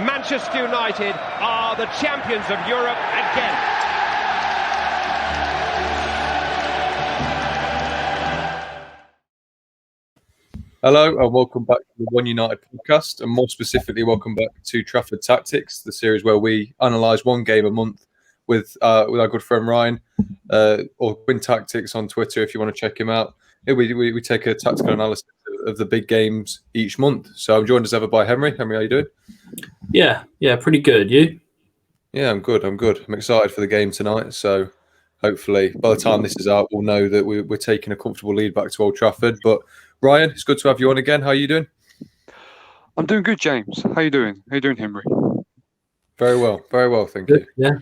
Manchester United are the champions of Europe again. Hello and welcome back to the One United podcast, and more specifically, welcome back to Trafford Tactics, the series where we analyse one game a month with our good friend Ryan, or Win Tactics on Twitter if you want to check him out. Here we take a tactical analysis of the big games each month. So I'm joined as ever by Henry. Henry, how you doing? Yeah, pretty good. You? Yeah, I'm good. I'm excited for the game tonight. So hopefully, by the time this is out, we'll know that we're taking a comfortable lead back to Old Trafford. But Ryan, it's good to have you on again. How are you doing? I'm doing good, James. How you doing? How you doing, Henry? Very well, thank you. Yeah.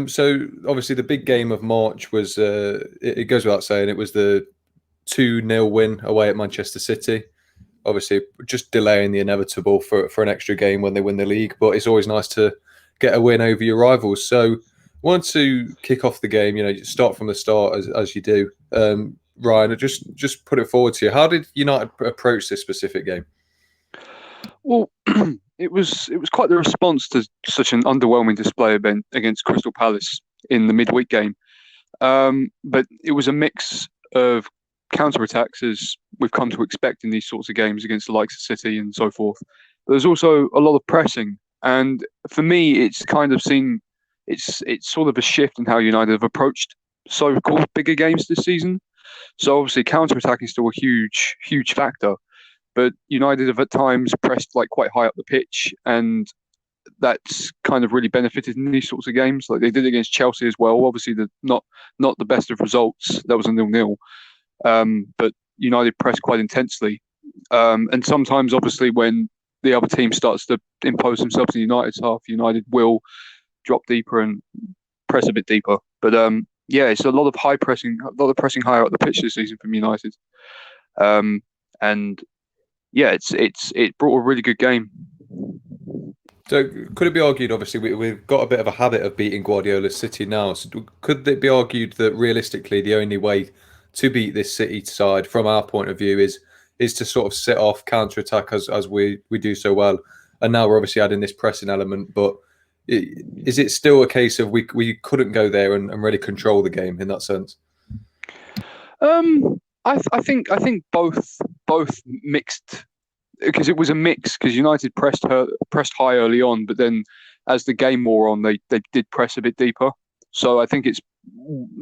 So obviously the big game of March was, it goes without saying, it was the 2-0 win away at Manchester City. Obviously just delaying the inevitable for an extra game when they win the league, but it's always nice to get a win over your rivals. So I wanted to kick off the game, start from the start as you do. Ryan, just put it forward to you. How did United approach this specific game? Well, it was quite the response to such an underwhelming display event against Crystal Palace in the midweek game. But it was a mix of counter-attacks, as we've come to expect in these sorts of games against the likes of City and so forth. But there's also a lot of pressing, and for me, it's kind of it's sort of a shift in how United have approached so-called bigger games this season. So obviously, counter-attacking is still a huge factor. But United have at times pressed quite high up the pitch, and that's kind of really benefited in these sorts of games. Like they did against Chelsea as well. Obviously, not the best of results. That was a 0-0. But United pressed quite intensely. And sometimes, obviously, when the other team starts to impose themselves in United's half, United will drop deeper and press a bit deeper. But it's a lot of pressing higher up the pitch this season from United. It brought a really good game. So could it be argued, obviously, we've got a bit of a habit of beating Guardiola's City now. So could it be argued that realistically the only way to beat this City side, from our point of view, is to sort of sit off, counter-attack as we do so well? And now we're obviously adding this pressing element, but is it still a case of we couldn't go there and really control the game in that sense? I think both mixed, because it was a mix, because United pressed high early on, but then as the game wore on, they did press a bit deeper. So I think it's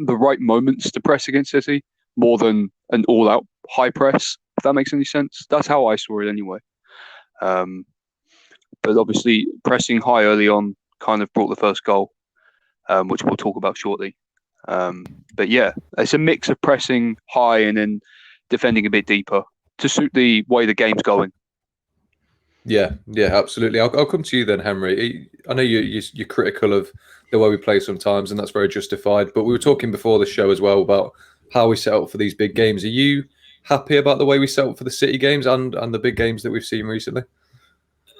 the right moments to press against City more than an all-out high press, if that makes any sense. That's how I saw it anyway. But obviously pressing high early on kind of brought the first goal, which we'll talk about shortly. But yeah, it's a mix of pressing high and then defending a bit deeper to suit the way the game's going. Yeah, absolutely. I'll come to you then, Henry. I know you're critical of the way we play sometimes, and that's very justified. But we were talking before the show as well about how we set up for these big games. Are you happy about the way we set up for the City games and the big games that we've seen recently?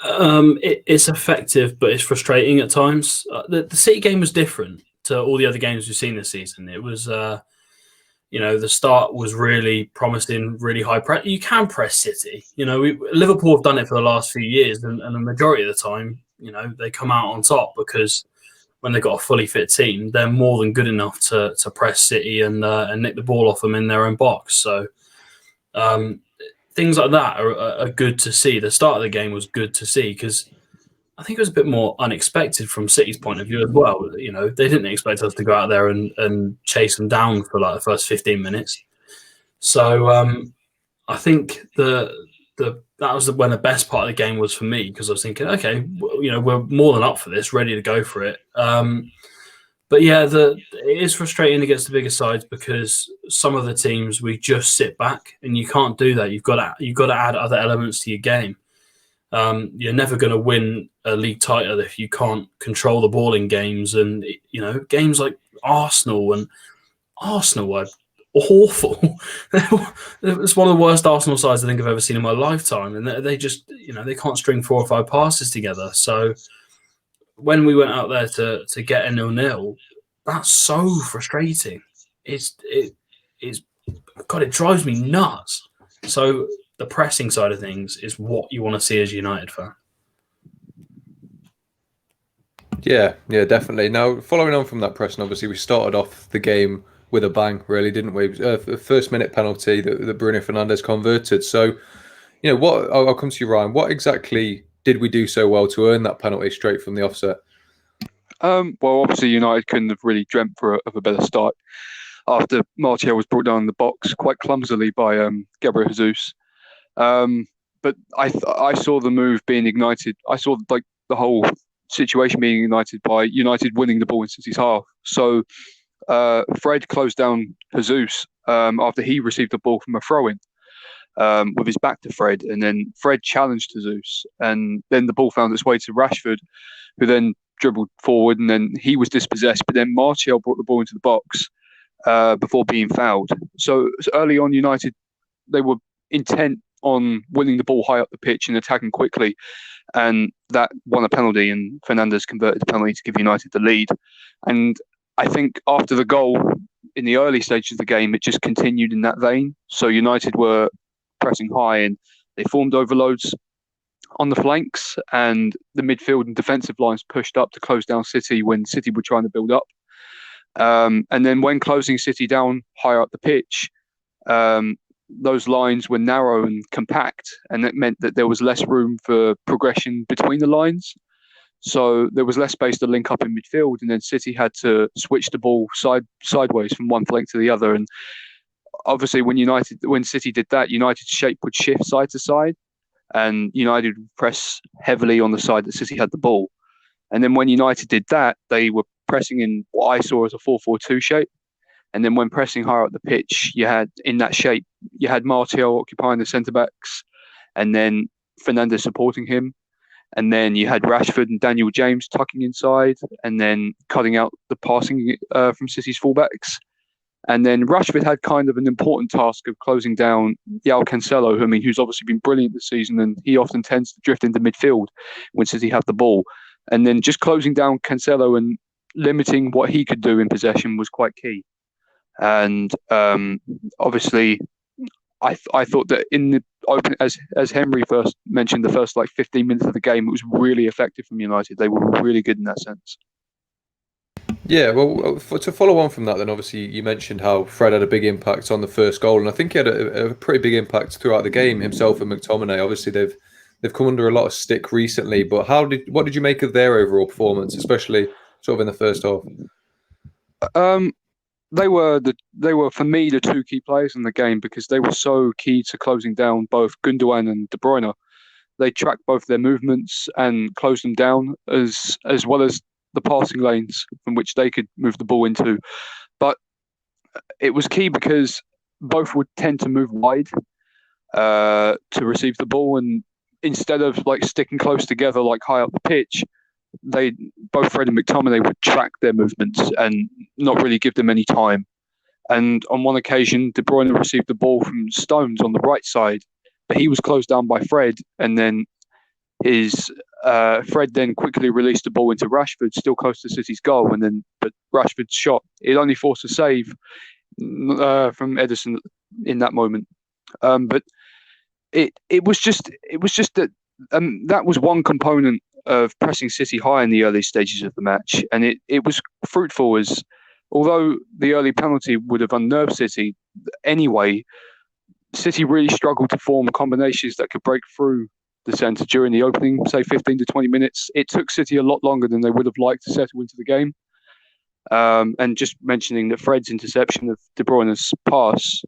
It's effective, but it's frustrating at times. The City game was different to all the other games we've seen this season. It was, the start was really promising, really high press. You can press City. Liverpool have done it for the last few years, and the majority of the time, they come out on top because when they've got a fully fit team, they're more than good enough to press City and nick the ball off them in their own box. So things like that are good to see. The start of the game was good to see because I think it was a bit more unexpected from City's point of view as well. They didn't expect us to go out there and chase them down for the first 15 minutes. So I think that was when the best part of the game was for me, because I was thinking, okay, we're more than up for this, ready to go for it. But yeah, it is frustrating against the bigger sides because some of the teams we just sit back, and you can't do that. You've got to add other elements to your game. You're never going to win a league title if you can't control the ball in games. And games like Arsenal are awful. It's one of the worst Arsenal sides I think I've ever seen in my lifetime, and they just they can't string 4 or 5 passes together. So when we went out there to get a 0-0, that's so frustrating. It drives me nuts. So the pressing side of things is what you want to see as a United fan. Yeah, definitely. Now, following on from that, Preston, obviously we started off the game with a bang, really, didn't we? The first minute penalty that Bruno Fernandes converted. So, what I'll come to you, Ryan. What exactly did we do so well to earn that penalty straight from the offset? Well, obviously United couldn't have really dreamt of a better start after Martial was brought down in the box quite clumsily by Gabriel Jesus. But I saw the move being ignited. I saw the whole situation being ignited by United winning the ball in City's half. So Fred closed down Jesus after he received the ball from a throw-in with his back to Fred, and then Fred challenged Jesus, and then the ball found its way to Rashford, who then dribbled forward, and then he was dispossessed. But then Martial brought the ball into the box before being fouled. So early on, United, they were intent on winning the ball high up the pitch and attacking quickly, and that won a penalty, and Fernandes converted the penalty to give United the lead. And I think after the goal in the early stages of the game, it just continued in that vein. So United were pressing high, and they formed overloads on the flanks, and the midfield and defensive lines pushed up to close down City when City were trying to build up. And then when closing City down higher up the pitch, those lines were narrow and compact, and it meant that there was less room for progression between the lines. So there was less space to link up in midfield, and then City had to switch the ball sideways from one flank to the other. And obviously, when City did that, United's shape would shift side to side, and United would press heavily on the side that City had the ball. And then when United did that, they were pressing in what I saw as a 4-4-2 shape. And then when pressing higher up the pitch, you had Martial occupying the centre backs, and then Fernandes supporting him. And then you had Rashford and Daniel James tucking inside, and then cutting out the passing from City's fullbacks. And then Rashford had kind of an important task of closing down João Cancelo, who's obviously been brilliant this season, and he often tends to drift into midfield when City have the ball. And then just closing down Cancelo and limiting what he could do in possession was quite key. And obviously, I thought that in the open, as Henry first mentioned, the first 15 minutes of the game, it was really effective from United. They were really good in that sense. Yeah, well, to follow on from that, then obviously you mentioned how Fred had a big impact on the first goal, and I think he had a pretty big impact throughout the game. Himself and McTominay, obviously they've come under a lot of stick recently. But what did you make of their overall performance, especially sort of in the first half? They were for me the two key players in the game, because they were so key to closing down both Gundogan and De Bruyne. They tracked both their movements and closed them down, as well as the passing lanes from which they could move the ball into. But it was key because both would tend to move wide to receive the ball, and instead of sticking close together high up the pitch, both Fred and McTominay would track their movements and not really give them any time. And on one occasion, De Bruyne received the ball from Stones on the right side, but he was closed down by Fred, and then Fred then quickly released the ball into Rashford, still close to City's goal, but Rashford's shot, it only forced a save from Ederson in that moment. But it was just that that was one component of pressing City high in the early stages of the match, and it was fruitful, as although the early penalty would have unnerved City anyway, City really struggled to form combinations that could break through the centre during the opening, say 15 to 20 minutes. It took City a lot longer than they would have liked to settle into the game. And just mentioning that Fred's interception of De Bruyne's pass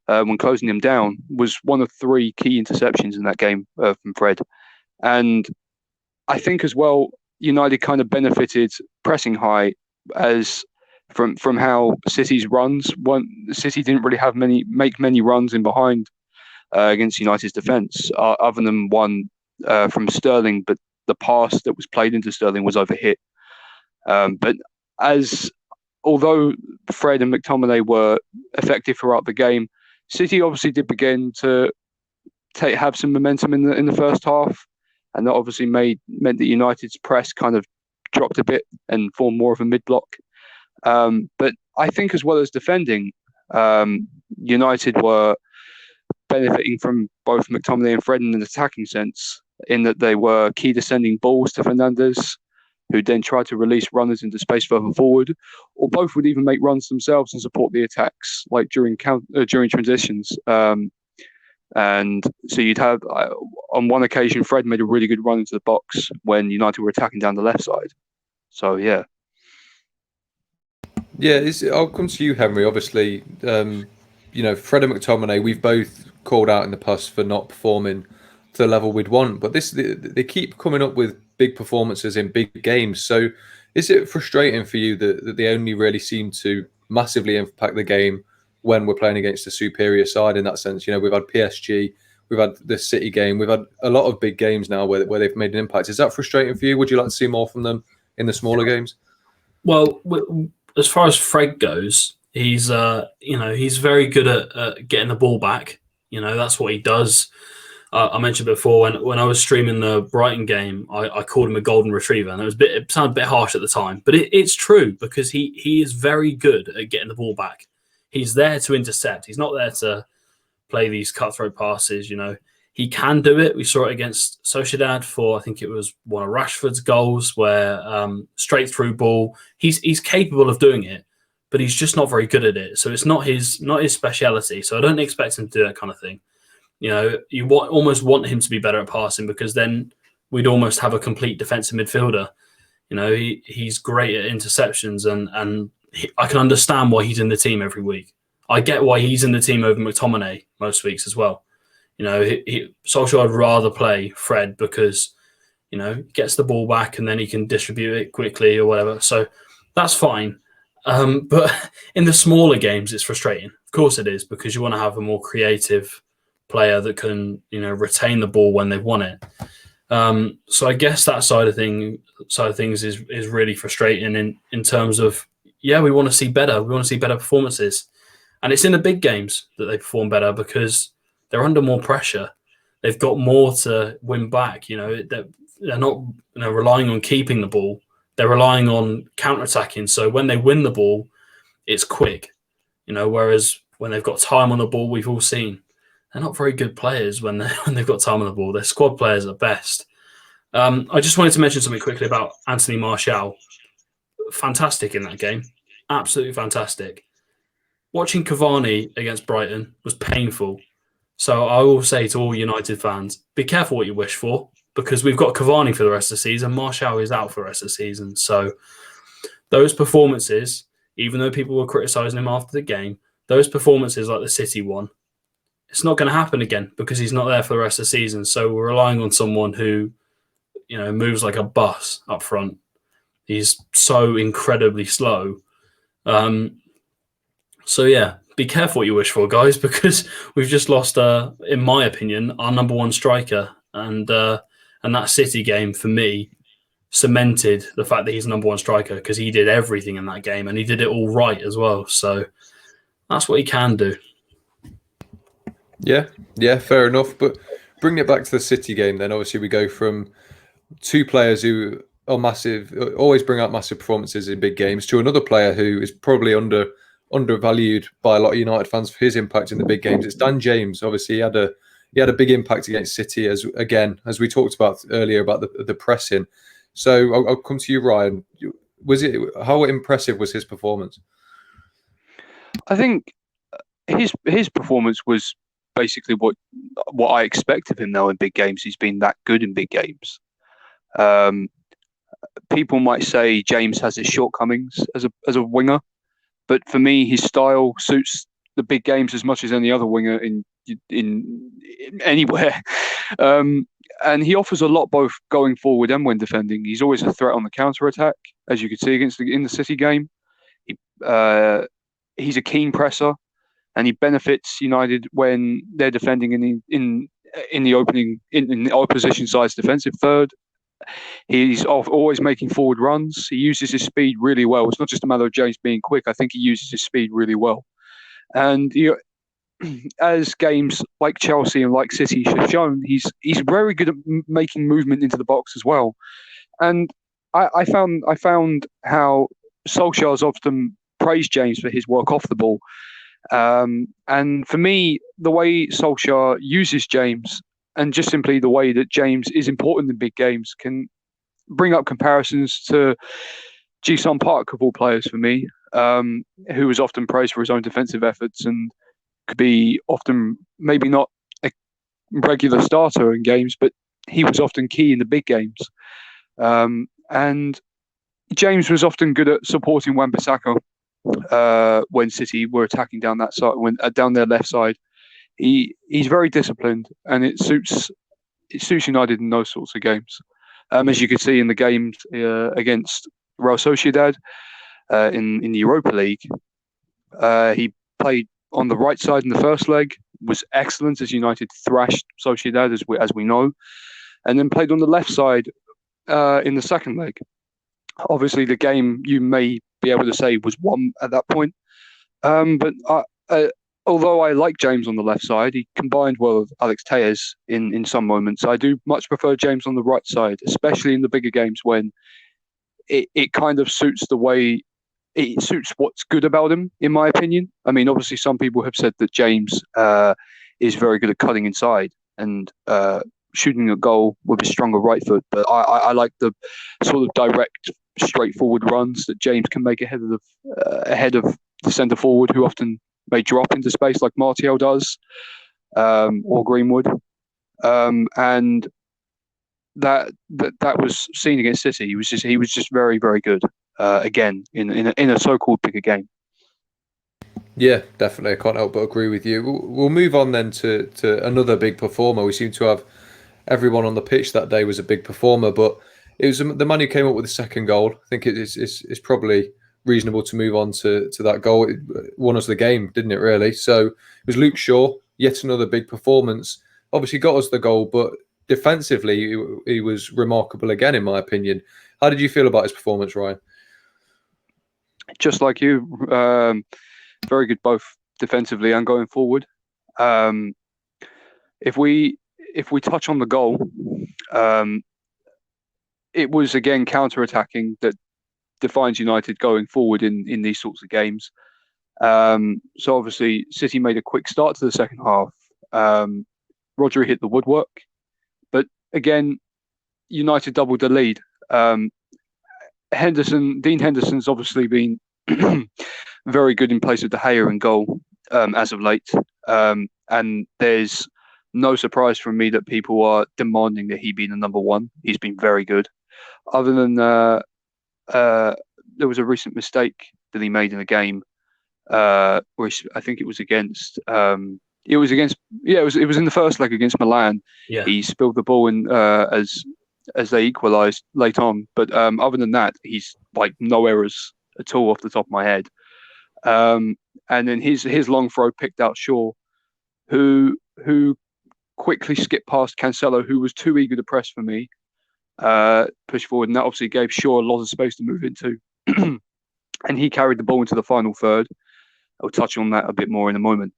when closing him down was one of three key interceptions in that game from Fred. And I think as well, United kind of benefited pressing high as from how City's runs. City didn't really make many runs in behind against United's defence, other than one from Sterling, but the pass that was played into Sterling was overhit. But although Fred and McTominay were effective throughout the game, City obviously did begin to have some momentum in the first half, and that obviously meant that United's press kind of dropped a bit and formed more of a mid-block. But I think as well as defending, United were benefiting from both McTominay and Fred in an attacking sense, in that they were key to sending balls to Fernandes, who'd then try to release runners into space further forward, or both would even make runs themselves and support the attacks, like during transitions. And so you'd have, on one occasion, Fred made a really good run into the box when United were attacking down the left side. So, yeah. Yeah, I'll come to you, Henry. Obviously, Fred and McTominay, we've both called out in the past for not performing to the level we'd want, but they keep coming up with big performances in big games. So is it frustrating for you that they only really seem to massively impact the game when we're playing against a superior side in that sense? We've had PSG, we've had the City game, we've had a lot of big games now where they've made an impact. Is that frustrating for you? Would you like to see more from them in the smaller games? Well, as far as Fred goes, he's very good at getting the ball back. That's what he does. I mentioned before when I was streaming the Brighton game, I called him a golden retriever, and it sounded a bit harsh at the time, but it's true because he is very good at getting the ball back. He's there to intercept. He's not there to play these cutthroat passes. He can do it. We saw it against Sociedad for, I think it was one of Rashford's goals, where straight through ball. He's capable of doing it, but he's just not very good at it. So it's not his speciality. So I don't expect him to do that kind of thing. You almost want him to be better at passing, because then we'd almost have a complete defensive midfielder. He's great at interceptions, and I can understand why he's in the team every week. I get why he's in the team over McTominay most weeks as well. Solskjaer would rather play Fred because, he gets the ball back and then he can distribute it quickly or whatever. So that's fine. But in the smaller games, it's frustrating. Of course it is, because you want to have a more creative player that can, retain the ball when they want it. So I guess that side of things is really frustrating in terms of, we want to see better. We want to see better performances. And it's in the big games that they perform better because they're under more pressure. They've got more to win back. They're not relying on keeping the ball. They're relying on counter-attacking. So when they win the ball, it's quick. Whereas when they've got time on the ball, we've all seen they're not very good players when they've got time on the ball. They're squad players at best. I just wanted to mention something quickly about Anthony Martial. Fantastic in that game. Absolutely fantastic. Watching Cavani against Brighton was painful. So I will say to all United fans, be careful what you wish for, because we've got Cavani for the rest of the season. Martial is out for the rest of the season. So those performances, even though people were criticising him after the game, those performances like the City one, it's not going to happen again because he's not there for the rest of the season. So we're relying on someone who, moves like a bus up front. He's so incredibly slow. Be careful what you wish for, guys, because we've just lost, in my opinion, our number one striker. And that City game, for me, cemented the fact that he's number one striker, because he did everything in that game and he did it all right as well. So that's what he can do. Yeah, fair enough. But bringing it back to the City game, then obviously we go from two players who are massive, always bring out massive performances in big games, to another player who is probably undervalued by a lot of United fans for his impact in the big games. It's Dan James. Obviously, he had a big impact against City, as we talked about earlier about the pressing. So I'll come to you, Ryan. How impressive was his performance? I think his performance was basically what I expect of him now in big games. He's been that good in big games. People might say James has his shortcomings as a winger, but for me, his style suits the big games as much as any other winger in anywhere. And he offers a lot both going forward and when defending. He's always a threat on the counter attack, as you could see in the City game. He's a keen presser, and he benefits United when they're defending in the opposition side's defensive third. He's always making forward runs. He uses his speed really well. It's not just a matter of James being quick. I think he uses his speed really well. And as games like Chelsea and like City have shown, he's very good at making movement into the box as well. And I found how Solskjaer's often praised James for his work off the ball. And for me, the way Solskjaer uses James, and just simply the way that James is important in big games, can bring up comparisons to Ji-sung Park, of all players for me, who was often praised for his own defensive efforts and could be often maybe not a regular starter in games, but he was often key in the big games. And James was often good at supporting Wan-Bissaka when City were attacking down that side, down their left side. He's very disciplined, and it suits United in those sorts of games. As you could see in the games against Real Sociedad in the Europa League, he played on the right side in the first leg, was excellent as United thrashed Sociedad, as we know, and then played on the left side in the second leg. Obviously, the game, you may be able to say, was won at that point. But although I like James on the left side, he combined well with Alex Telles in some moments. I do much prefer James on the right side, especially in the bigger games when it kind of suits the way, it suits what's good about him, in my opinion. I mean, obviously, some people have said that James is very good at cutting inside and shooting a goal with his stronger right foot. But I like the sort of direct, straightforward runs that James can make ahead of the centre forward, who often may drop into space like Martial does, or Greenwood. And that was seen against City. He was just very, very good. Again, in a so-called bigger game. Yeah, definitely. I can't help but agree with you. We'll move on then to another big performer. We seem to have everyone on the pitch that day was a big performer, but it was the man who came up with the second goal. I think it's probably reasonable to move on to that goal. It won us the game, didn't it, really? So it was Luke Shaw, yet another big performance. Obviously got us the goal, but defensively, he was remarkable again, in my opinion. How did you feel about his performance, Ryan? Just like you, very good both defensively and going forward. If we touch on the goal, it was again counter-attacking that defines United going forward in these sorts of games. So obviously, City made a quick start to the second half. Rodri hit the woodwork, but again, United doubled the lead. Dean Henderson's obviously been very good in place of De Gea in goal as of late, and there's no surprise from me that people are demanding that he be the number one. He's been very good. Other than there was a recent mistake that he made in a game where I think it was against. It was in the first leg against Milan. Yeah. He spilled the ball in as they equalised late on. But other than that, he's like no errors at all off the top of my head. And then his long throw picked out Shaw, who quickly skipped past Cancelo, who was too eager to press for me, push forward, and that obviously gave Shaw a lot of space to move into. And he carried the ball into the final third. I'll touch on that a bit more in a moment.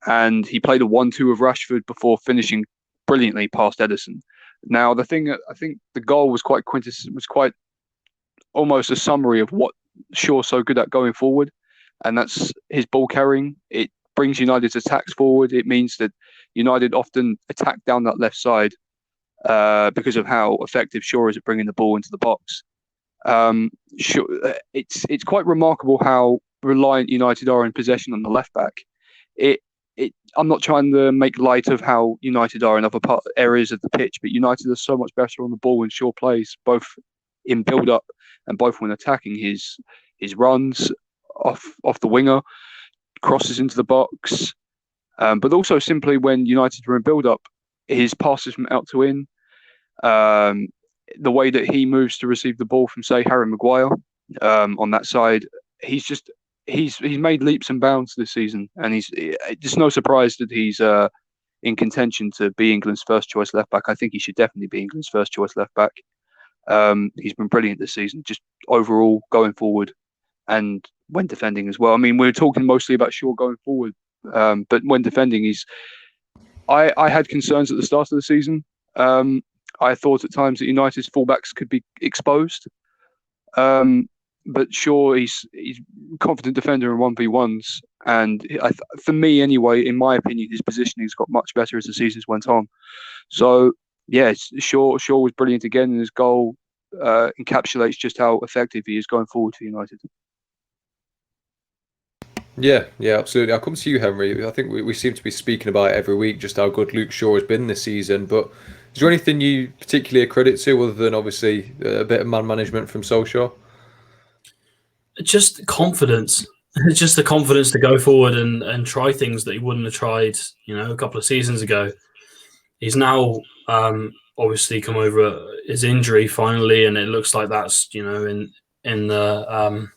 And he played a 1-2 with Rashford before finishing brilliantly past Ederson. Now, the thing, I think the goal was quite almost a summary of what Shaw's so good at going forward, and that's his ball carrying. It brings United's attacks forward. It means that United often attack down that left side because of how effective Shaw is at bringing the ball into the box. It's quite remarkable how reliant United are in possession on the left back. I'm not trying to make light of how United are in other areas of the pitch, but United are so much better on the ball when Shaw plays, both in build-up and both when attacking. His runs off the winger, crosses into the box, but also simply when United were in build-up, his passes from out to in, the way that he moves to receive the ball from, say, Harry Maguire on that side, he's made leaps and bounds this season, and it's no surprise that he's in contention to be England's first choice left back. I think he should definitely be England's first choice left back. He's been brilliant this season, just overall going forward and when defending as well. I mean, we're talking mostly about Shaw going forward, but when defending, I had concerns at the start of the season. I thought at times that United's fullbacks could be exposed. But Shaw, he's a confident defender in 1v1s. And for me, anyway, in my opinion, his positioning's got much better as the seasons went on. So, yeah, Shaw was brilliant again in his goal. encapsulates just how effective he is going forward for United. Yeah, absolutely. I'll come to you, Henry. I think we seem to be speaking about it every week, just how good Luke Shaw has been this season. But is there anything you particularly credit to, other than obviously a bit of man management from Solskjaer? Just confidence. It's just the confidence to go forward and try things that he wouldn't have tried, a couple of seasons ago. He's now obviously come over his injury finally, and it looks like that's in the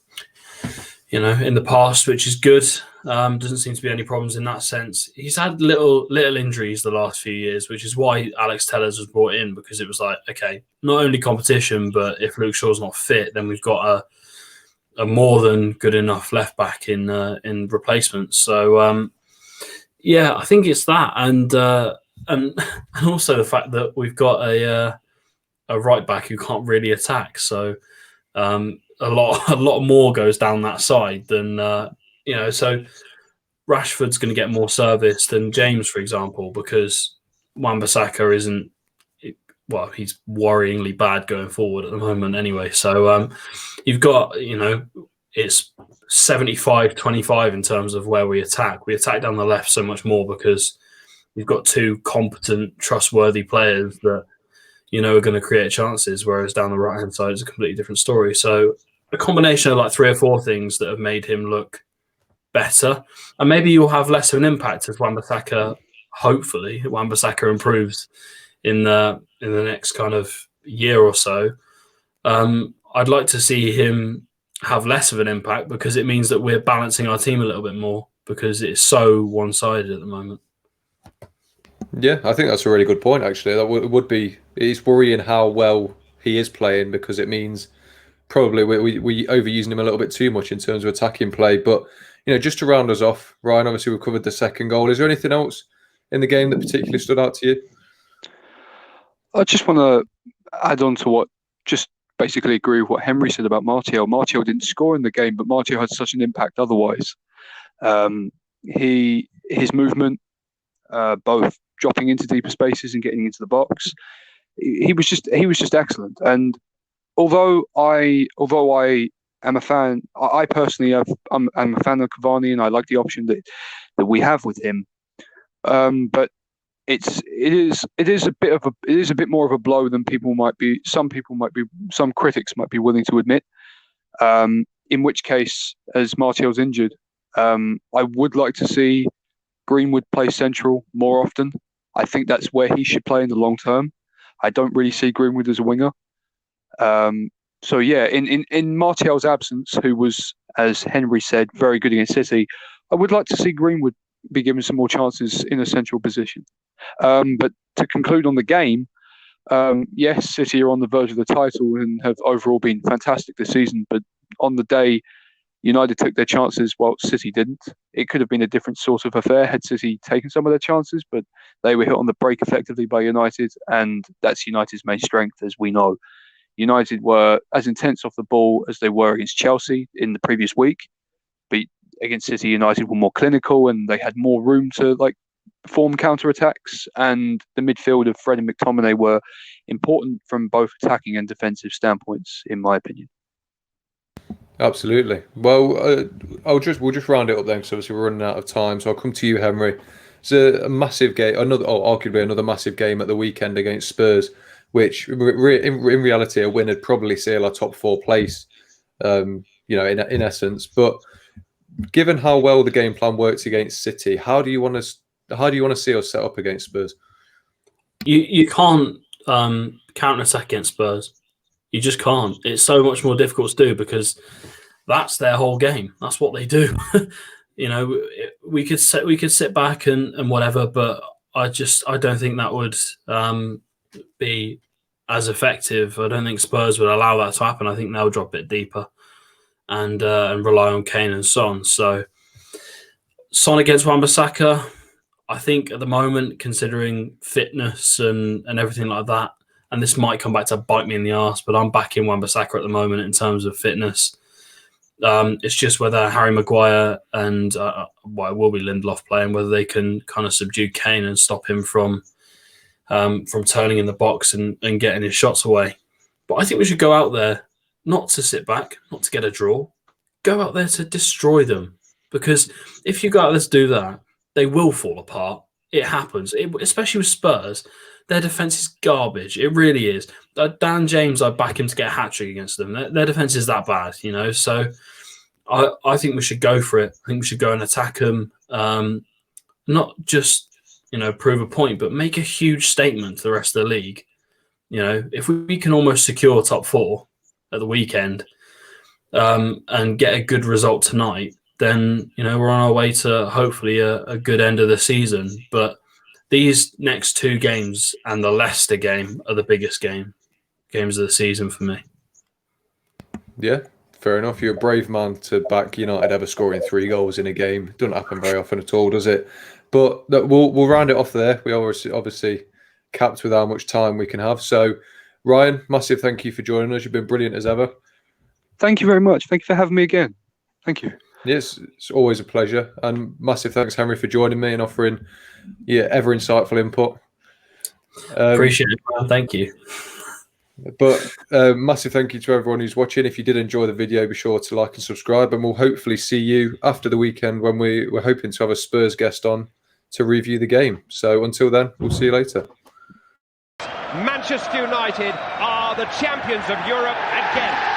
in the past, which is good. Doesn't seem to be any problems in that sense. He's had little injuries the last few years, which is why Alex Tellers was brought in, because it was like, okay, not only competition, but if Luke Shaw's not fit, then we've got a more than good enough left back in replacement. So I think it's that, and also the fact that we've got a right back who can't really attack. So a lot more goes down that side than So Rashford's going to get more service than James, for example, because Wan-Bissaka isn't. Well, he's worryingly bad going forward at the moment anyway. So you've got, it's 75-25 in terms of where we attack. We attack down the left so much more because you've got two competent, trustworthy players that, are going to create chances, whereas down the right-hand side is a completely different story. So a combination of like 3 or 4 things that have made him look better. And maybe you'll have less of an impact if Wan-Bissaka, hopefully, Wan-Bissaka improves in the next kind of year or so. I'd like to see him have less of an impact, because it means that we're balancing our team a little bit more, because it's so one-sided at the moment. Yeah, I think that's a really good point, actually. That would be. It's worrying how well he is playing, because it means probably we overusing him a little bit too much in terms of attacking play. But just to round us off, Ryan, obviously we've covered the second goal. Is there anything else in the game that particularly stood out to you? I just want to add on to just basically agree with what Henry said about Martial. Martial didn't score in the game, but Martial had such an impact otherwise. His movement, both dropping into deeper spaces and getting into the box, he was just excellent. And although I am a fan, I personally I'm a fan of Cavani, and I like the option that we have with him. But it is a bit more of a blow than some critics might be willing to admit. In which case, as Martial's injured, I would like to see Greenwood play central more often. I think that's where he should play in the long term. I don't really see Greenwood as a winger. So yeah, in Martial's absence, who was, as Henry said, very good against City, I would like to see Greenwood be given some more chances in a central position. But to conclude on the game, yes, City are on the verge of the title and have overall been fantastic this season. But on the day, United took their chances while City didn't. It could have been a different sort of affair had City taken some of their chances, but they were hit on the break effectively by United, and that's United's main strength, as we know. United were as intense off the ball as they were against Chelsea in the previous week, but against City, United were more clinical and they had more room to form counter-attacks, and the midfield of Fred and McTominay were important from both attacking and defensive standpoints, in my opinion. Absolutely. Well, we'll just round it up then, because obviously we're running out of time. So I'll come to you, Henry. It's a massive game, arguably another massive game at the weekend against Spurs, which in reality a win would probably seal our top 4 place, in essence. But given how well the game plan works against City, how do you want to see us set up against Spurs? You can't counter-attack against Spurs. You just can't. It's so much more difficult to do, because that's their whole game. That's what they do. We could sit back and whatever, but I don't think that would be as effective. I don't think Spurs would allow that to happen. I think they'll drop it deeper and rely on Kane and Son. So Son against Wan-Bissaka, I think at the moment, considering fitness and everything like that, and this might come back to bite me in the arse, but I'm backing Wan-Bissaka at the moment in terms of fitness. It's just whether Harry Maguire and it will be Lindelof playing, whether they can kind of subdue Kane and stop him from turning in the box and getting his shots away. But I think we should go out there not to sit back, not to get a draw. Go out there to destroy them. Because if you go out there to do that, they will fall apart. It happens, especially with Spurs. Their defence is garbage. It really is. Dan James, I back him to get a hat-trick against them. Their defence is that bad, you know. So I think we should go for it. I think we should go and attack them. Not just, you know, prove a point, but make a huge statement to the rest of the league. You know, if we can almost secure top 4 at the weekend and get a good result tonight, then, you know, we're on our way to hopefully a good end of the season. But these next 2 games and the Leicester game are the biggest games of the season for me. Yeah, fair enough. You're a brave man to back United ever scoring 3 goals in a game. Doesn't happen very often at all, does it? But we'll round it off there. We obviously capped with how much time we can have. So, Ryan, massive thank you for joining us. You've been brilliant as ever. Thank you very much. Thank you for having me again. Thank you. Yes, it's always a pleasure. And massive thanks, Henry, for joining me and offering ever insightful input. Appreciate it, man. Thank you. But massive thank you to everyone who's watching. If you did enjoy the video, be sure to like and subscribe. And we'll hopefully see you after the weekend when we're hoping to have a Spurs guest on to review the game. So until then, we'll see you later. Manchester United are the champions of Europe again.